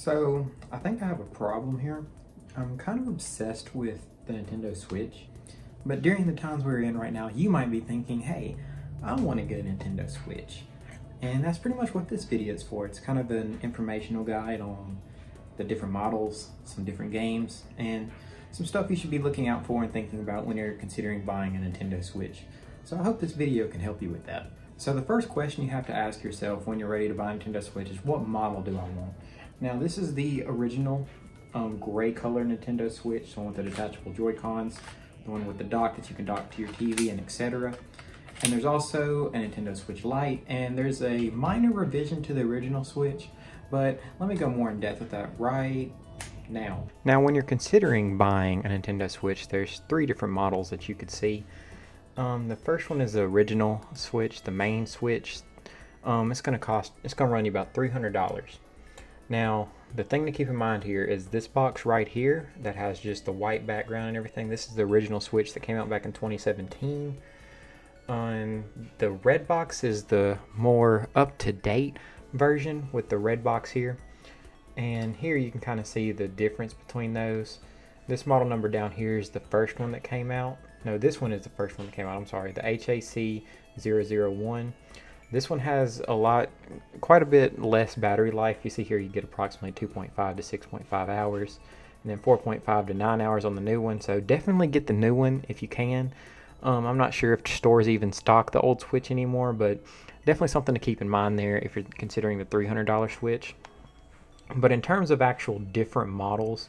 So, I think I have a problem here. I'm kind of obsessed with the Nintendo Switch, but during the times we're in right now, you might be thinking, hey, I want to get a Nintendo Switch. And that's pretty much what this video is for. It's kind of an informational guide on the different models, some different games, and some stuff you should be looking out for and thinking about when you're considering buying a Nintendo Switch. So I hope this video can help you with that. So the first question you have to ask yourself when you're ready to buy a Nintendo Switch is, what model do I want? Now this is the original gray color Nintendo Switch, the one with the detachable Joy-Cons, the one with the dock that you can dock to your TV and etc. And there's also a Nintendo Switch Lite, and there's a minor revision to the original Switch, but let me go more in depth with that right now. Now when you're considering buying a Nintendo Switch, there's three different models that you could see. The first one is the original Switch, the main Switch. It's gonna run you about $300. Now, the thing to keep in mind here is this box right here that has just the white background and everything. This is the original Switch that came out back in 2017. The red box is the more up-to-date version with the red box here. And here you can kind of see the difference between those. This model number down here is the first one that came out. No, this one is the first one that came out, I'm sorry, the HAC001. This one has quite a bit less battery life. You see here you get approximately 2.5 to 6.5 hours, and then 4.5 to 9 hours on the new one. So definitely get the new one if you can. I'm not sure if stores even stock the old Switch anymore, but definitely something to keep in mind there if you're considering the $300 Switch. But in terms of actual different models,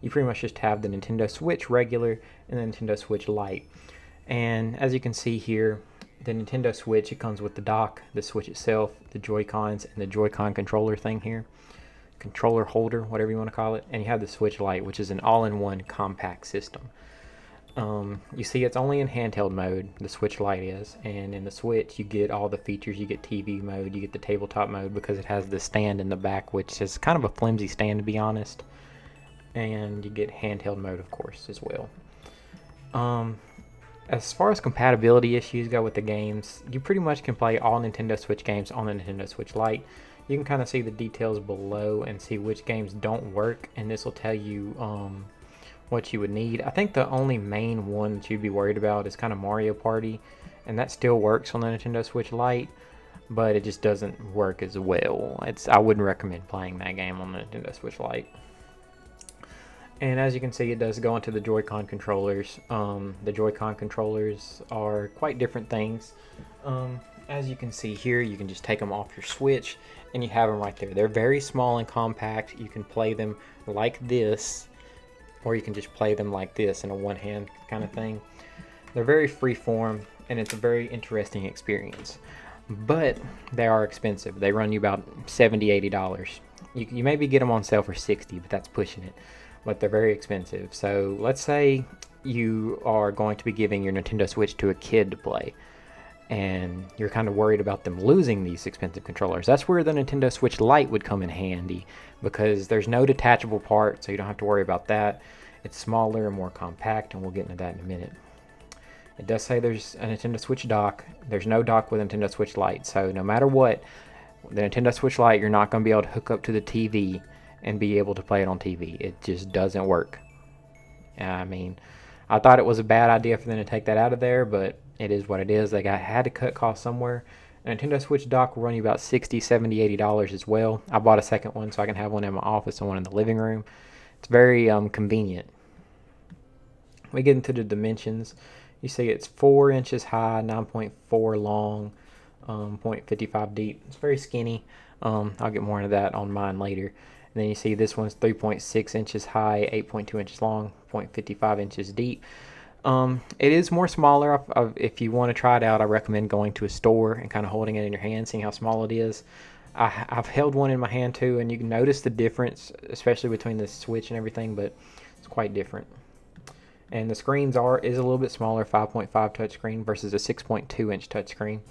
you pretty much just have the Nintendo Switch regular and the Nintendo Switch Lite. And as you can see here, the Nintendo Switch, it comes with the dock, the Switch itself, the Joy-Cons, and the Joy-Con controller thing here. Controller holder, whatever you want to call it. And you have the Switch Lite, which is an all-in-one compact system. You see it's only in handheld mode, the Switch Lite is. And in the Switch, you get all the features. You get TV mode, you get the tabletop mode because it has the stand in the back, which is kind of a flimsy stand to be honest. And you get handheld mode, of course, as well. As far as compatibility issues go with the games, you pretty much can play all Nintendo Switch games on the Nintendo Switch Lite. You can kind of see the details below and see which games don't work, and this will tell you what you would need. I think the only main one that you'd be worried about is kind of Mario Party, and that still works on the Nintendo Switch Lite, but it just doesn't work as well. I wouldn't recommend playing that game on the Nintendo Switch Lite. And as you can see, it does go into the Joy-Con controllers. The Joy-Con controllers are quite different things. As you can see here, you can just take them off your Switch and you have them right there. They're very small and compact. You can play them like this, or you can just play them like this in a one-hand kind of thing. They're very free-form, and it's a very interesting experience. But they are expensive. They run you about $70, $80. You maybe get them on sale for $60, but that's pushing it. But they're very expensive. So let's say you are going to be giving your Nintendo Switch to a kid to play, and you're kind of worried about them losing these expensive controllers. That's where the Nintendo Switch Lite would come in handy, because there's no detachable part, so you don't have to worry about that. It's smaller and more compact, and we'll get into that in a minute. It does say there's a Nintendo Switch dock. There's no dock with Nintendo Switch Lite, so no matter what, the Nintendo Switch Lite, you're not going to be able to hook up to the TV and be able to play it on TV. It just doesn't work. I mean, I thought it was a bad idea for them to take that out of there, but it is what it is. They had to cut costs somewhere. A Nintendo Switch dock will run you about $60, $70, $80 as well. I bought a second one so I can have one in my office and one in the living room. It's very convenient. We get into the dimensions. You see it's 4 inches high, 9.4 long, 0.55 deep. It's very skinny. I'll get more into that on mine later. And then you see this one's 3.6 inches high, 8.2 inches long, 0.55 inches deep. It is more smaller. If you want to try it out, I recommend going to a store and kind of holding it in your hand, seeing how small it is. I've held one in my hand too, and you can notice the difference, especially between the Switch and everything, but it's quite different. And the screens is a little bit smaller, 5.5 touchscreen versus a 6.2 inch touchscreen.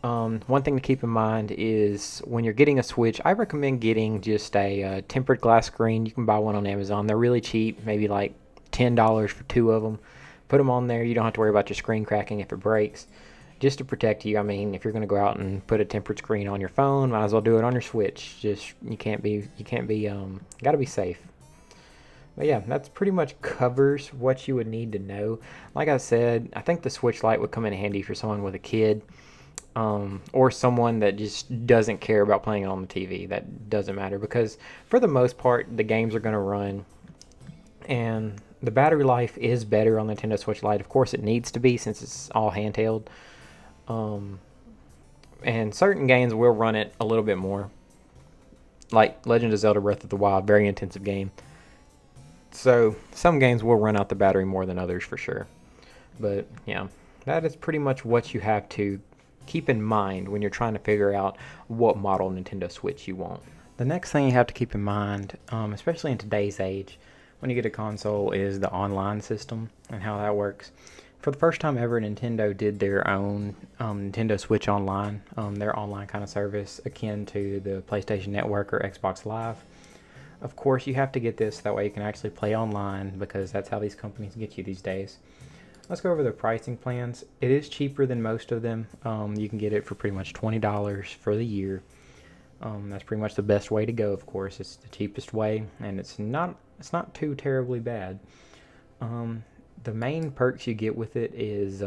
One thing to keep in mind is when you're getting a Switch, I recommend getting just a tempered glass screen. You can buy one on Amazon. They're really cheap, maybe like $10 for 2 of them. Put them on there. You don't have to worry about your screen cracking if it breaks. just to protect you. I mean, if you're going to go out and put a tempered screen on your phone, might as well do it on your Switch. Just gotta be safe. But yeah, that's pretty much covers what you would need to know. Like I said, I think the Switch Lite would come in handy for someone with a kid, or someone that just doesn't care about playing it on the TV. That doesn't matter, because for the most part, the games are going to run, and the battery life is better on the Nintendo Switch Lite. Of course, it needs to be, since it's all handheld. And certain games will run it a little bit more, like Legend of Zelda Breath of the Wild, very intensive game. So some games will run out the battery more than others for sure. But yeah, that is pretty much what you have to keep in mind when you're trying to figure out what model Nintendo Switch you want. The next thing you have to keep in mind, especially in today's age, when you get a console, is the online system and how that works. For the first time ever, Nintendo did their own Nintendo Switch Online, their online kind of service akin to the PlayStation Network or Xbox Live. Of course, you have to get this, that way you can actually play online, because that's how these companies get you these days. Let's go over the pricing plans. It is cheaper than most of them. You can get it for pretty much $20 for the year. That's pretty much the best way to go, of course. It's the cheapest way, and it's not too terribly bad. The main perks you get with it is,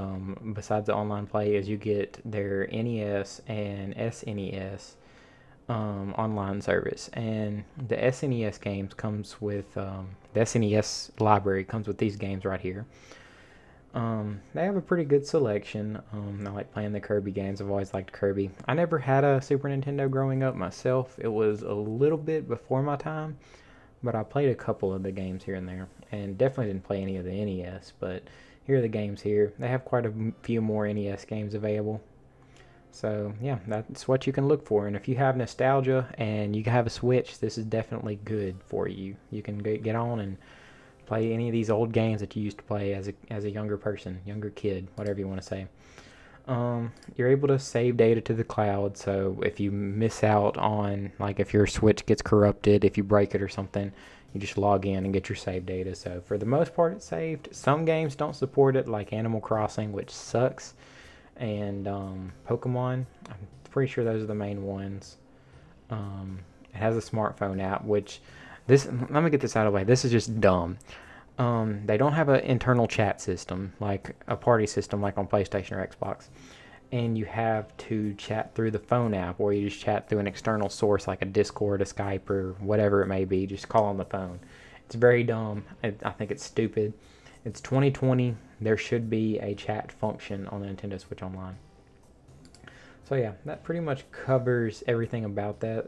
besides the online play, is you get their NES and SNES online service, and the SNES games comes with the SNES library comes with these games right here. They have a pretty good selection. I like playing the Kirby games. I've always liked Kirby. I never had a Super Nintendo growing up myself. It was a little bit before my time, but I played a couple of the games here and there, and definitely didn't play any of the NES, but here are the games here. They have quite a few more NES games available. So yeah, that's what you can look for. And if you have nostalgia and you have a Switch, this is definitely good for you. You can get on and play any of these old games that you used to play as a younger person, younger kid, whatever you want to say. You're able to save data to the cloud, so if you miss out on, like if your Switch gets corrupted, if you break it or something, you just log in and get your save data. So for the most part, it's saved. Some games don't support it, like Animal Crossing, which sucks, and Pokemon. I'm pretty sure those are the main ones. It has a smartphone app, which let me get this out of the way. This is just dumb. They don't have an internal chat system, like a party system like on PlayStation or Xbox. And you have to chat through the phone app, or you just chat through an external source like a Discord, a Skype, or whatever it may be. Just call on the phone. It's very dumb. I think it's stupid. It's 2020. There should be a chat function on the Nintendo Switch Online. So yeah, that pretty much covers everything about that.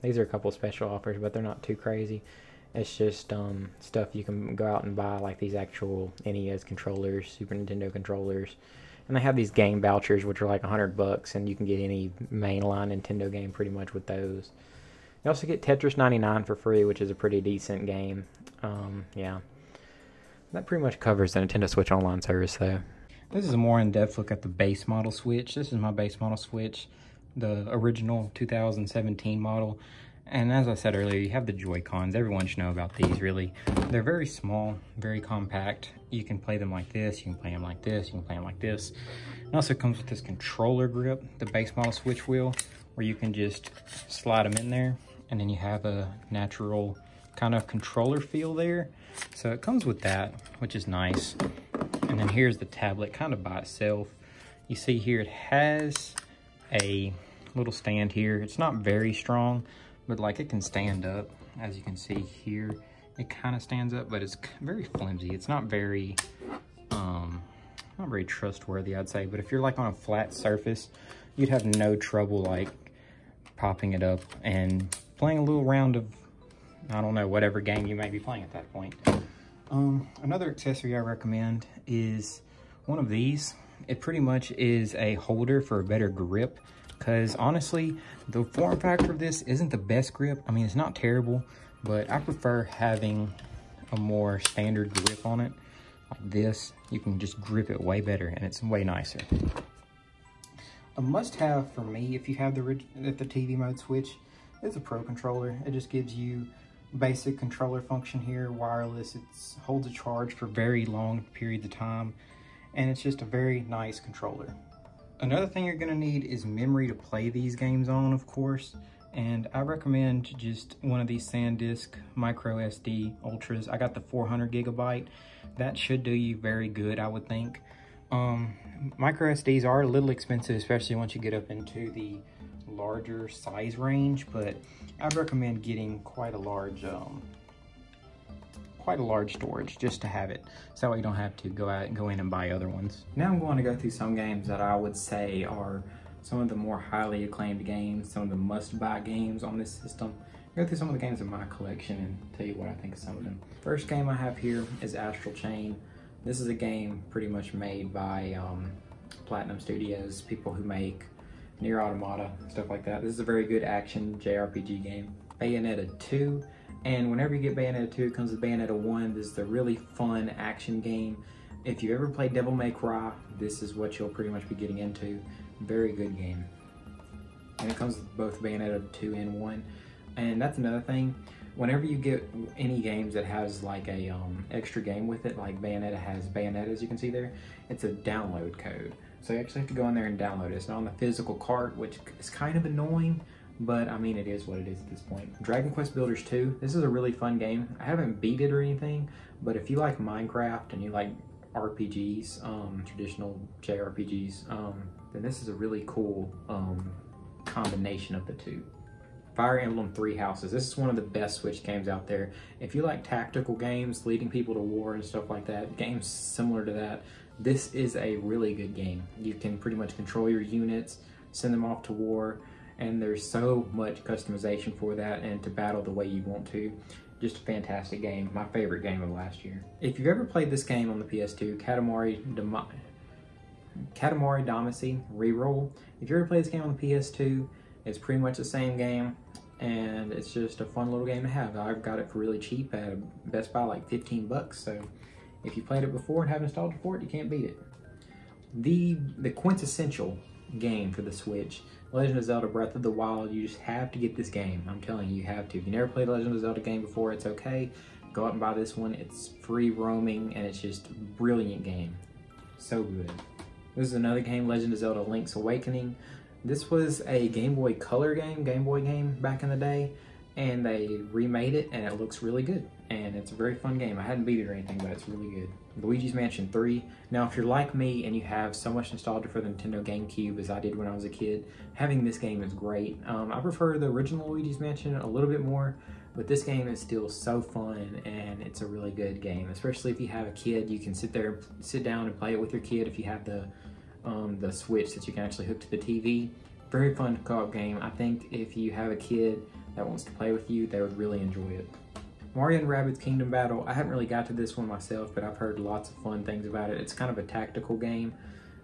These are a couple of special offers, but they're not too crazy. It's just stuff you can go out and buy, like these actual NES controllers, Super Nintendo controllers. And they have these game vouchers, which are like $100, and you can get any mainline Nintendo game pretty much with those. You also get Tetris 99 for free, which is a pretty decent game. Yeah. That pretty much covers the Nintendo Switch Online service, though. This is a more in-depth look at the base model Switch. This is my base model Switch, the original 2017 model. And as I said earlier, you have the Joy-Cons. Everyone should know about these, really. They're very small, very compact. You can play them like this, you can play them like this, you can play them like this. It also comes with this controller grip, the base model Switch wheel, where you can just slide them in there, and then you have a natural kind of controller feel there. So it comes with that, which is nice. And then here's the tablet kind of by itself. You see here it has a little stand here. It's not very strong, but like it can stand up. As you can see here, it kind of stands up, but it's very flimsy. It's not very trustworthy, I'd say. But if you're like on a flat surface, you'd have no trouble like popping it up and playing a little round of, I don't know, whatever game you may be playing at that point. Another accessory I recommend is one of these. It pretty much is a holder for a better grip, because honestly, the form factor of this isn't the best grip. I mean, it's not terrible, but I prefer having a more standard grip on it. Like this, you can just grip it way better, and it's way nicer. A must-have for me, if you have the TV mode Switch, is a Pro Controller. It just gives you basic controller function here, wireless. It holds a charge for very long periods of time, and it's just a very nice controller. Another thing you're gonna need is memory to play these games on, of course. And I recommend just one of these SanDisk micro SD Ultras. I got the 400 gigabyte. That should do you very good, I would think. Micro SDs are a little expensive, especially once you get up into the larger size range, but I'd recommend getting quite a large storage just to have it, so that way you don't have to go out and go in and buy other ones. Now I'm going to go through some games that I would say are some of the more highly acclaimed games, some of the must-buy games on this system. Go through some of the games in my collection and tell you what I think of some of them. First game I have here is Astral Chain. This is a game pretty much made by Platinum Studios, people who make Nier Automata, stuff like that. This is a very good action JRPG game. Bayonetta 2, and whenever you get Bayonetta 2, it comes with Bayonetta 1. This is a really fun action game. If you ever played Devil May Cry, this is what you'll pretty much be getting into. Very good game. And it comes with both Bayonetta 2 and 1. And that's another thing. Whenever you get any games that has like a extra game with it, like Bayonetta has Bayonetta, as you can see there, it's a download code. So you actually have to go in there and download it. It's not on the physical cart, which is kind of annoying, but I mean, it is what it is at this point. Dragon Quest Builders 2, this is a really fun game. I haven't beat it or anything, but if you like Minecraft and you like RPGs, traditional JRPGs, then this is a really cool combination of the two. Fire Emblem Three Houses. This is one of the best Switch games out there. If you like tactical games, leading people to war and stuff like that, games similar to that, this is a really good game. You can pretty much control your units, send them off to war, and there's so much customization for that and to battle the way you want to. Just a fantastic game. My favorite game of last year. If you've ever played this game on the PS2, Katamari Damacy Reroll. If you ever played this game on the PS2, it's pretty much the same game, and it's just a fun little game to have. I've got it for really cheap at Best Buy, like 15 bucks, so if you played it before and have nostalgia for it, you can't beat it. The quintessential game for the Switch, Legend of Zelda Breath of the Wild. You just have to get this game. I'm telling you, you have to. If you never played a Legend of Zelda game before, it's okay. Go out and buy this one. It's free roaming, and it's just a brilliant game. So good. This is another game, Legend of Zelda Link's Awakening. This was a Game Boy Color game, Game Boy game back in the day, and they remade it, and it looks really good. And it's a very fun game. I hadn't beat it or anything, but it's really good. Luigi's Mansion 3. Now, if you're like me and you have so much nostalgia for the Nintendo GameCube as I did when I was a kid, having this game is great. I prefer the original Luigi's Mansion a little bit more, but this game is still so fun, and it's a really good game. Especially if you have a kid, you can sit down and play it with your kid if you have the Switch that you can actually hook to the TV. Very fun co-op game. I think if you have a kid that wants to play with you, they would really enjoy it. Mario & Rabbids Kingdom Battle. I haven't really got to this one myself, but I've heard lots of fun things about it. It's kind of a tactical game,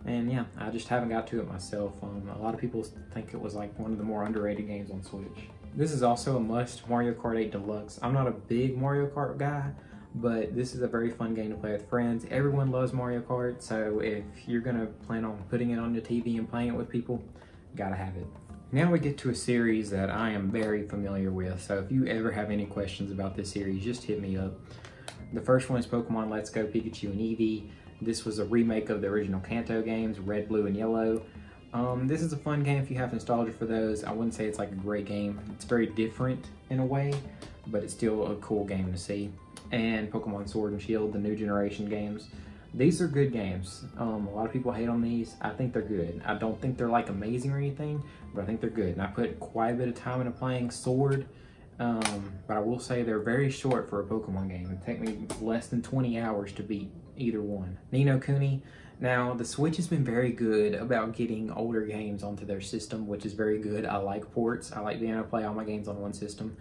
and yeah, I just haven't got to it myself. A lot of people think it was like one of the more underrated games on Switch. This is also a must, Mario Kart 8 Deluxe. I'm not a big Mario Kart guy, but this is a very fun game to play with friends. Everyone loves Mario Kart, so if you're gonna plan on putting it on your TV and playing it with people, you gotta have it. Now we get to a series that I am very familiar with, so if you ever have any questions about this series, just hit me up. The first one is Pokemon Let's Go Pikachu and Eevee. This was a remake of the original Kanto games, Red, Blue, and Yellow. This is a fun game if you have nostalgia for those. I wouldn't say it's like a great game. It's very different in a way, but it's still a cool game to see. And Pokemon Sword and Shield, the new generation games. These are good games. A lot of people hate on these. I think they're good. I don't think they're like amazing or anything, but I think they're good. And I put quite a bit of time into playing Sword, but I will say they're very short for a Pokemon game. It took me less than 20 hours to beat either one. Ni no Kuni. Now, the Switch has been very good about getting older games onto their system, which is very good. I like ports. I like being able to play all my games on one system.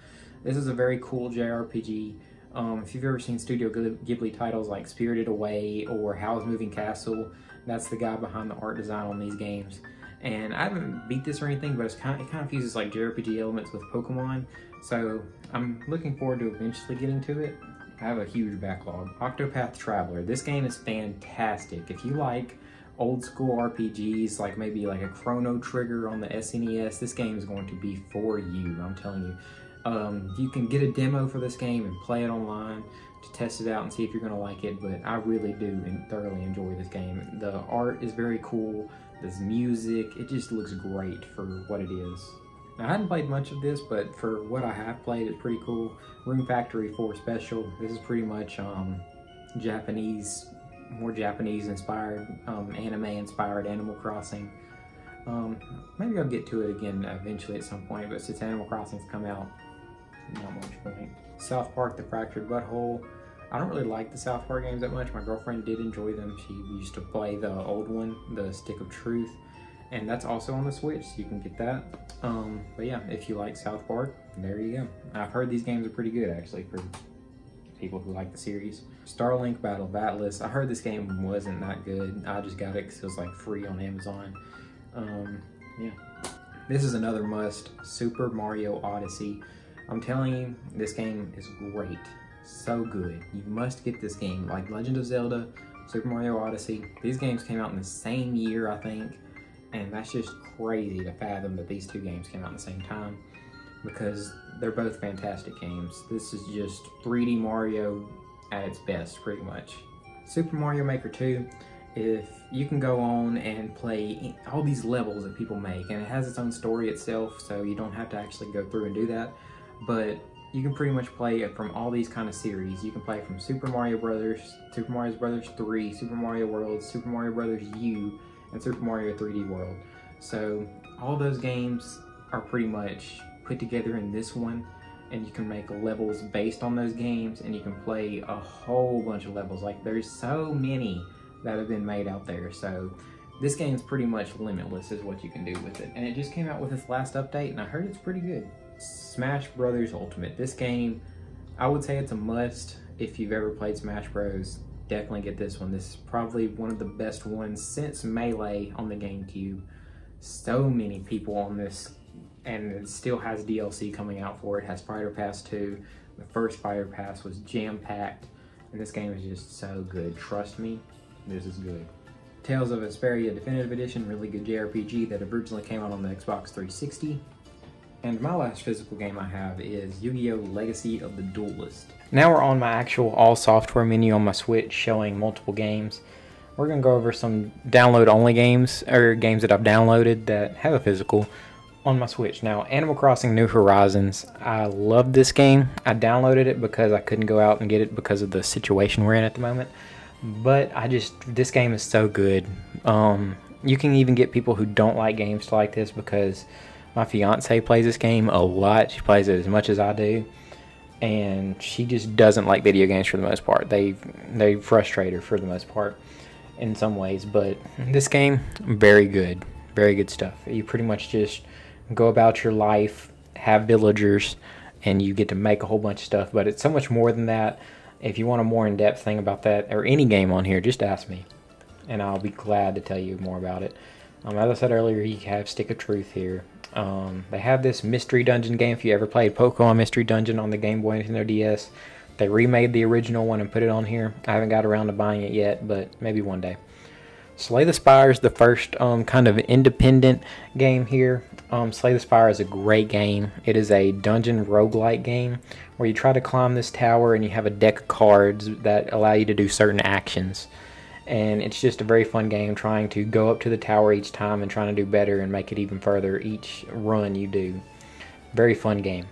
This is a very cool JRPG. If you've ever seen Studio Ghibli titles like Spirited Away or Howl's Moving Castle, that's the guy behind the art design on these games. And I haven't beat this or anything, but it kind of uses like JRPG elements with Pokemon, so I'm looking forward to eventually getting to it. I have a huge backlog. Octopath Traveler. This game is fantastic. If you like old school RPGs, like maybe like a Chrono Trigger on the SNES, this game is going to be for you, I'm telling you. You can get a demo for this game and play it online to test it out and see if you're going to like it, but I really do thoroughly enjoy this game. The art is very cool, This music, it just looks great for what it is. Now, I hadn't played much of this, but for what I have played, it's pretty cool. Rune Factory 4 Special. This is pretty much Japanese, more Japanese inspired, anime inspired Animal Crossing. Maybe I'll get to it again eventually at some point, but since Animal Crossing's come out, not much point. South Park: The Fractured Butthole. I don't really like the South Park games that much. My girlfriend did enjoy them. She used to play the old one, the Stick of Truth, and that's also on the Switch, so you can get that. But yeah, if you like South Park, there you go. I've heard these games are pretty good, actually, for people who like the series. Starlink Battle of Atlas. I heard this game wasn't that good. I just got it because it was like free on Amazon. Yeah. This is another must, Super Mario Odyssey. I'm telling you, this game is great. So good. You must get this game. Like Legend of Zelda, Super Mario Odyssey. These games came out in the same year, I think. And that's just crazy to fathom that these two games came out at the same time, because they're both fantastic games. This is just 3D Mario at its best, pretty much. Super Mario Maker 2, if you can go on and play all these levels that people make, and it has its own story itself, so you don't have to actually go through and do that, but you can pretty much play it from all these kind of series. You can play from Super Mario Brothers, Super Mario Brothers 3, Super Mario World, Super Mario Brothers U, and Super Mario 3D World. So all those games are pretty much put together in this one, and you can make levels based on those games, and you can play a whole bunch of levels. Like, there's so many that have been made out there, so this game's pretty much limitless is what you can do with it. And it just came out with its last update, and I heard it's pretty good. Smash Brothers Ultimate. This game, I would say it's a must if you've ever played Smash Bros. Definitely get this one. This is probably one of the best ones since Melee on the GameCube. So many people on this, and it still has DLC coming out for it. It has Fighter Pass 2. The first Fighter Pass was jam-packed, and this game is just so good. Trust me, this is good. Tales of Vesperia Definitive Edition, really good JRPG that originally came out on the Xbox 360. And my last physical game I have is Yu-Gi-Oh! Legacy of the Duelist. Now we're on my actual all software menu on my Switch showing multiple games. We're going to go over some download only games, or games that I've downloaded that have a physical on my Switch. Now, Animal Crossing New Horizons. I love this game. I downloaded it because I couldn't go out and get it because of the situation we're in at the moment. But this game is so good. You can even get people who don't like games to like this, because my fiance plays this game a lot. She plays it as much as I do, and she just doesn't like video games for the most part. They frustrate her for the most part in some ways, but this game, very good stuff. You pretty much just go about your life, have villagers, and you get to make a whole bunch of stuff, but it's so much more than that. If you want a more in-depth thing about that, or any game on here, just ask me, and I'll be glad to tell you more about it. As I said earlier, you have Stick of Truth here. They have this Mystery Dungeon game. If you ever played Pokemon Mystery Dungeon on the Game Boy and Nintendo DS, they remade the original one and put it on here. I haven't got around to buying it yet, but maybe one day. Slay the Spire is the first kind of independent game here. Slay the Spire is a great game. It is a dungeon roguelike game where you try to climb this tower and you have a deck of cards that allow you to do certain actions. And it's just a very fun game, trying to go up to the tower each time and trying to do better and make it even further each run you do. Very fun game.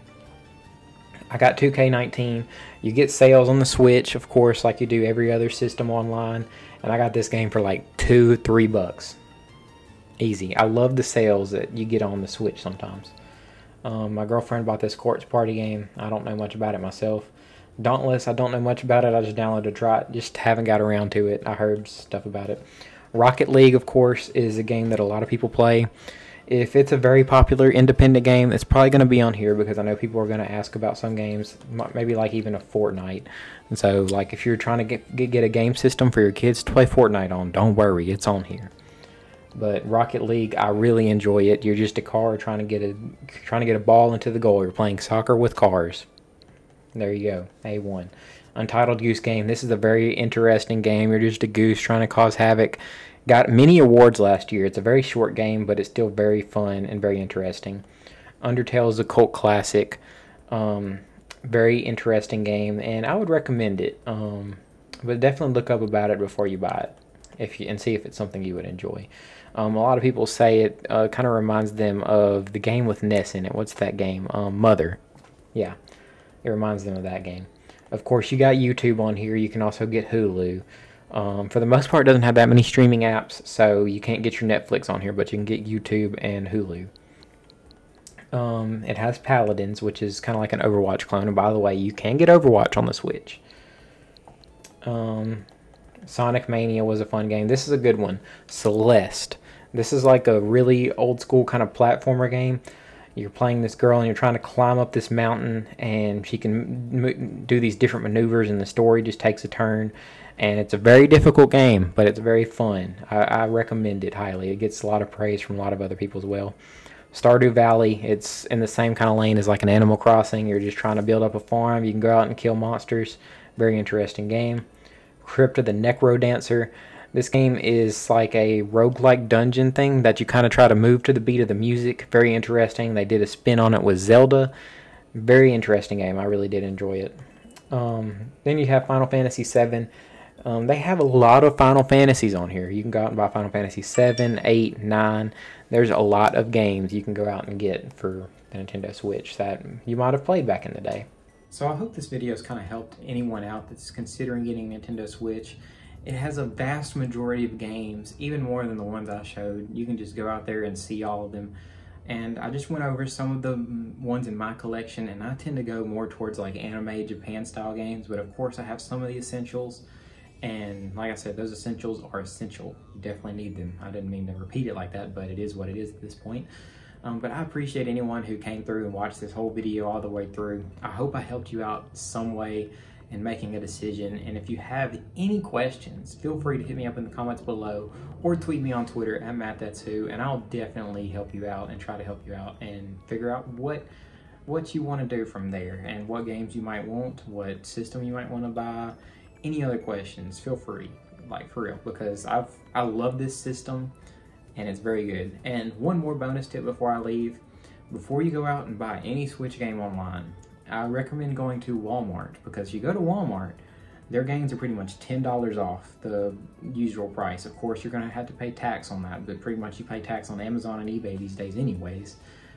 I got 2K19. You get sales on the Switch, of course, like you do every other system online. And I got this game for like $2-3. Easy. I love the sales that you get on the Switch sometimes. My girlfriend bought this Quartz Party game. I don't know much about it myself. Dauntless, I don't know much about it. I just downloaded to try it. Just haven't got around to it. I heard stuff about it. Rocket League, of course, is a game that a lot of people play. If it's a very popular independent game, it's probably going to be on here, because I know people are going to ask about some games, maybe like even a Fortnite. And so, like, if you're trying to get a game system for your kids to play Fortnite on, don't worry, it's on here. But Rocket League, I really enjoy it. You're just a car trying to get a ball into the goal. You're playing soccer with cars. There you go, A1. Untitled Goose Game. This is a very interesting game. You're just a goose trying to cause havoc. Got many awards last year. It's a very short game, but it's still very fun and very interesting. Undertale is a cult classic. Very interesting game, and I would recommend it. But definitely look up about it before you buy it, and see if it's something you would enjoy. A lot of people say it kind of reminds them of the game with Ness in it. What's that game? Mother. Yeah, it reminds them of that game. Of course, you got YouTube on here. You can also get Hulu. For the most part, it doesn't have that many streaming apps, so you can't get your Netflix on here, but you can get YouTube and Hulu. It has Paladins, which is kind of like an Overwatch clone. And by the way, you can get Overwatch on the Switch. Sonic Mania was a fun game. This is a good one. Celeste. This is like a really old school kind of platformer game. You're playing this girl and you're trying to climb up this mountain, and she can do these different maneuvers, and the story just takes a turn. And it's a very difficult game, but it's very fun. I recommend it highly. It gets a lot of praise from a lot of other people as well. Stardew Valley, it's in the same kind of lane as like an Animal Crossing. You're just trying to build up a farm. You can go out and kill monsters. Very interesting game. Crypto the Necrodancer. This game is like a roguelike dungeon thing that you kind of try to move to the beat of the music. Very interesting. They did a spin on it with Zelda. Very interesting game. I really did enjoy it. Then you have Final Fantasy VII. They have a lot of Final Fantasies on here. You can go out and buy Final Fantasy 7, 8, 9. There's a lot of games you can go out and get for the Nintendo Switch that you might have played back in the day. So I hope this video has kind of helped anyone out that's considering getting a Nintendo Switch. It has a vast majority of games, even more than the ones I showed. You can just go out there and see all of them. And I just went over some of the ones in my collection, and I tend to go more towards like anime, Japan style games, but of course I have some of the essentials. And like I said, those essentials are essential. You definitely need them. I didn't mean to repeat it like that, but it is what it is at this point. But I appreciate anyone who came through and watched this whole video all the way through. I hope I helped you out some way in making a decision. And if you have any questions, feel free to hit me up in the comments below or tweet me on Twitter at MattThat'sWho, and I'll definitely help you out and try to help you out and figure out what you want to do from there and what games you might want, what system you might want to buy. Any other questions, feel free, like for real, because I love this system and it's very good. And one more bonus tip before I leave: before you go out and buy any Switch game online, I recommend going to Walmart, because you go to Walmart, their games are pretty much $10 off the usual price. Of course, you're going to have to pay tax on that, but pretty much you pay tax on Amazon and eBay these days anyways.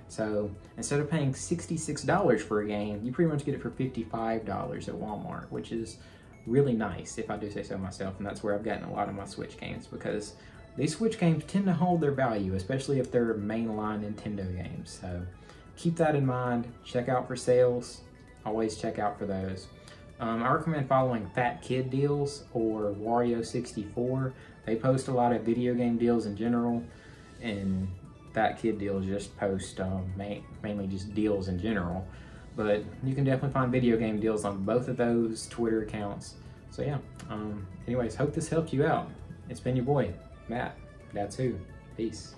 So instead of paying $66 for a game, you pretty much get it for $55 at Walmart, which is really nice, if I do say so myself. And that's where I've gotten a lot of my Switch games, because these Switch games tend to hold their value, especially if they're mainline Nintendo games. So keep that in mind. Check out for sales. Always check out for those. I recommend following Fat Kid Deals or Wario64. They post a lot of video game deals in general, and Fat Kid Deals just post mainly just deals in general. But you can definitely find video game deals on both of those Twitter accounts. So yeah, anyways, hope this helped you out. It's been your boy, Matt. That's who. Peace.